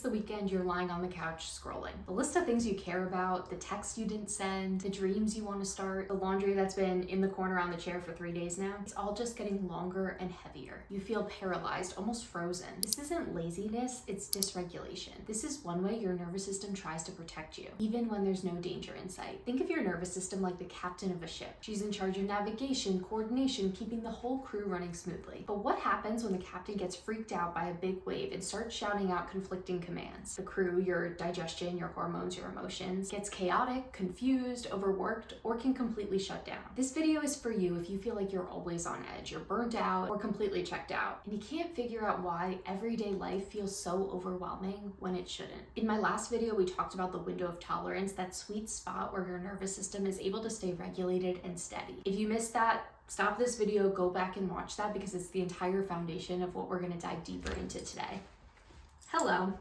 the weekend, you're lying on the couch scrolling. The list of things you care about, the text you didn't send, the dreams you want to start, the laundry that's been in the corner on the chair for 3 days now, it's all just getting longer and heavier. You feel paralyzed, almost frozen. This isn't laziness, it's dysregulation. This is one way your nervous system tries to protect you, even when there's no danger in sight. Think of your nervous system like the captain of a ship. She's in charge of navigation, coordination, keeping the whole crew running smoothly. But what happens when the captain gets freaked out by a big wave and starts shouting out conflicting commands? The crew, your digestion, your hormones, your emotions, gets chaotic, confused, overworked, or can completely shut down. This video is for you if you feel like you're always on edge, you're burnt out, or completely checked out, and you can't figure out why everyday life feels so overwhelming when it shouldn't. In my last video, we talked about the window of tolerance, that sweet spot where your nervous system is able to stay regulated and steady. If you missed that, stop this video, go back and watch that, because it's the entire foundation of what we're going to dive deeper into today. Hello.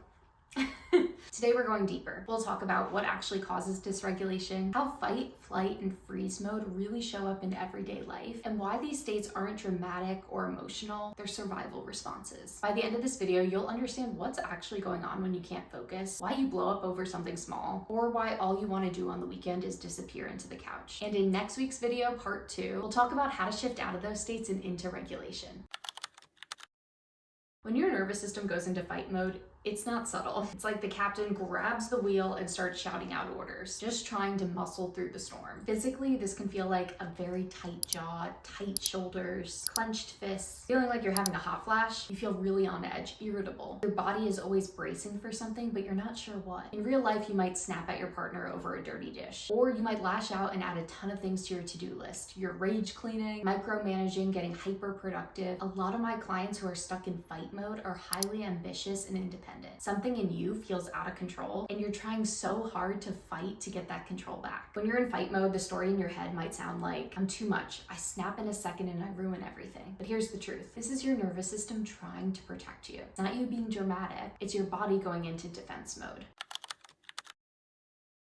Today we're going deeper. We'll talk about what actually causes dysregulation, how fight, flight, and freeze mode really show up in everyday life, and why these states aren't dramatic or emotional, they're survival responses. By the end of this video, you'll understand what's actually going on when you can't focus, why you blow up over something small, or why all you want to do on the weekend is disappear into the couch. And in next week's video, part 2, we'll talk about how to shift out of those states and into regulation. When your nervous system goes into fight mode, it's not subtle. It's like the captain grabs the wheel and starts shouting out orders, just trying to muscle through the storm. Physically, this can feel like a very tight jaw, tight shoulders, clenched fists, feeling like you're having a hot flash. You feel really on edge, irritable. Your body is always bracing for something, but you're not sure what. In real life, you might snap at your partner over a dirty dish, or you might lash out and add a ton of things to your to-do list. You're rage cleaning, micromanaging, getting hyper productive. A lot of my clients who are stuck in fight mode are highly ambitious and independent. Something in you feels out of control, and you're trying so hard to fight to get that control back. When you're in fight mode, the story in your head might sound like, I'm too much, I snap in a second and I ruin everything. But here's the truth. This is your nervous system trying to protect you. It's not you being dramatic, it's your body going into defense mode.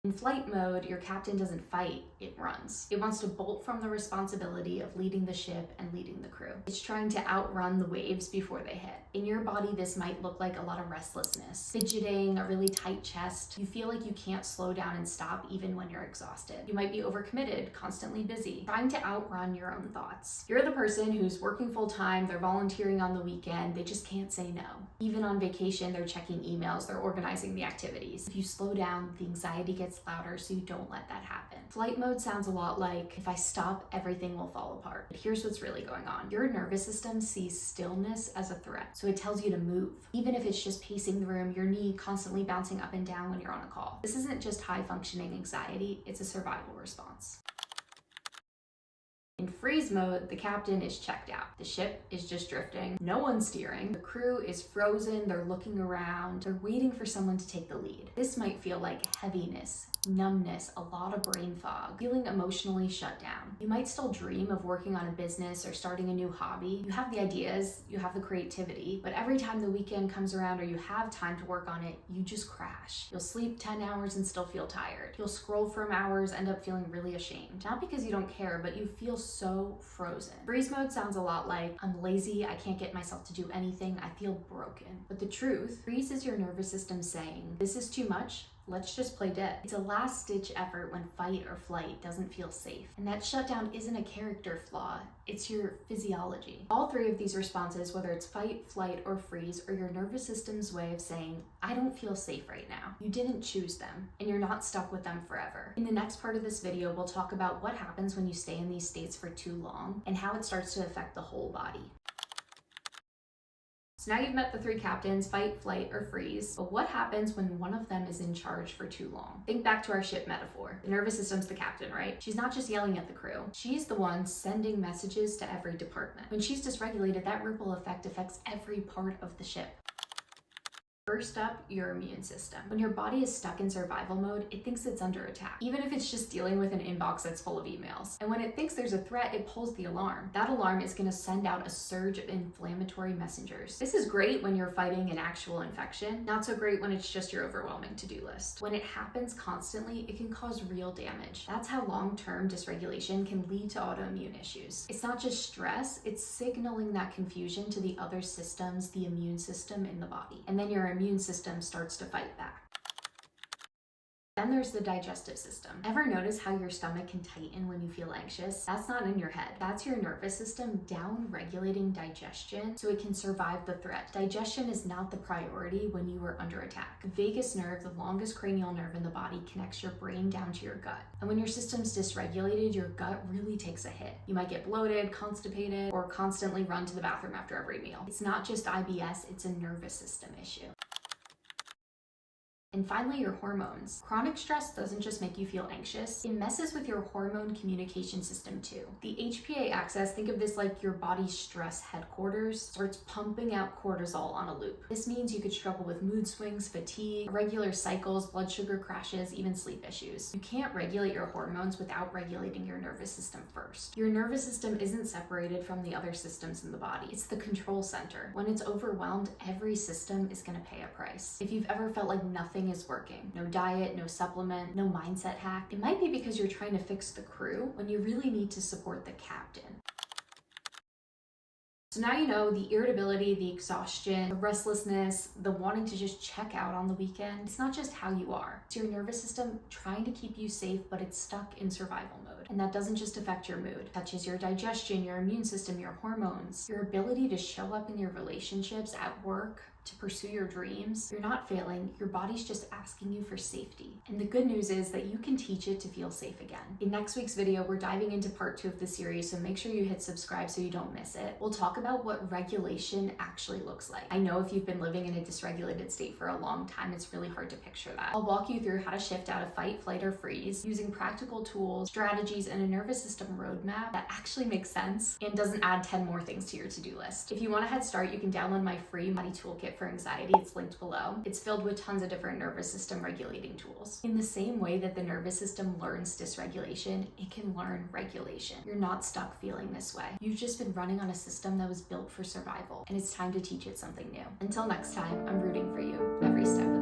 In flight mode, your captain doesn't fight, it runs. It wants to bolt from the responsibility of leading the ship and leading the crew. It's trying to outrun the waves before they hit. In your body, this might look like a lot of restlessness, fidgeting, a really tight chest. You feel like you can't slow down and stop even when you're exhausted. You might be overcommitted, constantly busy, trying to outrun your own thoughts. You're the person who's working full time, they're volunteering on the weekend, they just can't say no. Even on vacation, they're checking emails, they're organizing the activities. If you slow down, the anxiety gets louder, so you don't let that happen. Flight mode sounds a lot like, if I stop, everything will fall apart. But here's what's really going on. Your nervous system sees stillness as a threat, so it tells you to move. Even if it's just pacing the room, your knee constantly bouncing up and down when you're on a call. This isn't just high-functioning anxiety, it's a survival response. In freeze mode, the captain is checked out. The ship is just drifting. No one's steering. The crew is frozen. They're looking around. They're waiting for someone to take the lead. This might feel like heaviness, numbness, a lot of brain fog, feeling emotionally shut down. You might still dream of working on a business or starting a new hobby. You have the ideas, you have the creativity, but every time the weekend comes around or you have time to work on it, you just crash. You'll sleep 10 hours and still feel tired. You'll scroll for hours, end up feeling really ashamed. Not because you don't care, but you feel so frozen. Freeze mode sounds a lot like, I'm lazy, I can't get myself to do anything, I feel broken. But the truth, freeze is your nervous system saying, this is too much, let's just play dead. It's a last-ditch effort when fight or flight doesn't feel safe. And that shutdown isn't a character flaw, it's your physiology. All three of these responses, whether it's fight, flight, or freeze, are your nervous system's way of saying, I don't feel safe right now. You didn't choose them, and you're not stuck with them forever. In the next part of this video, we'll talk about what happens when you stay in these states for too long, and how it starts to affect the whole body. So now you've met the three captains, fight, flight, or freeze, but what happens when one of them is in charge for too long? Think back to our ship metaphor. The nervous system's the captain, right? She's not just yelling at the crew. She's the one sending messages to every department. When she's dysregulated, that ripple effect affects every part of the ship. First up, your immune system. When your body is stuck in survival mode, it thinks it's under attack, even if it's just dealing with an inbox that's full of emails. And when it thinks there's a threat, it pulls the alarm. That alarm is going to send out a surge of inflammatory messengers. This is great when you're fighting an actual infection, not so great when it's just your overwhelming to-do list. When it happens constantly, it can cause real damage. That's how long-term dysregulation can lead to autoimmune issues. It's not just stress, it's signaling that confusion to the other systems, the immune system in the body. And then your immune system starts to fight back. Then there's the digestive system. Ever notice how your stomach can tighten when you feel anxious? That's not in your head. That's your nervous system down-regulating digestion so it can survive the threat. Digestion is not the priority when you are under attack. The vagus nerve, the longest cranial nerve in the body, connects your brain down to your gut. And when your system's dysregulated, your gut really takes a hit. You might get bloated, constipated, or constantly run to the bathroom after every meal. It's not just IBS, it's a nervous system issue. And finally, your hormones. Chronic stress doesn't just make you feel anxious, it messes with your hormone communication system too. The HPA axis, think of this like your body's stress headquarters, starts pumping out cortisol on a loop. This means you could struggle with mood swings, fatigue, irregular cycles, blood sugar crashes, even sleep issues. You can't regulate your hormones without regulating your nervous system first. Your nervous system isn't separated from the other systems in the body. It's the control center. When it's overwhelmed, every system is going to pay a price. If you've ever felt like nothing is working, no diet, no supplement, no mindset hack, it might be because you're trying to fix the crew when you really need to support the captain. So now you know the irritability, the exhaustion, the restlessness, the wanting to just check out on the weekend. It's not just how you are. It's your nervous system trying to keep you safe, but it's stuck in survival mode. And that doesn't just affect your mood. It touches your digestion, your immune system, your hormones, your ability to show up in your relationships, at work, to pursue your dreams. You're not failing, your body's just asking you for safety. And the good news is that you can teach it to feel safe again. In next week's video, we're diving into part 2 of the series, so make sure you hit subscribe so you don't miss it. We'll talk about what regulation actually looks like. I know if you've been living in a dysregulated state for a long time, it's really hard to picture that. I'll walk you through how to shift out of fight, flight, or freeze using practical tools, strategies, and a nervous system roadmap that actually makes sense and doesn't add 10 more things to your to-do list. If you want a head start, you can download my free Body Toolkit for anxiety. It's linked below. It's filled with tons of different nervous system regulating tools. In the same way that the nervous system learns dysregulation, it can learn regulation. You're not stuck feeling this way. You've just been running on a system that was built for survival, and it's time to teach it something new. Until next time, I'm rooting for you every step.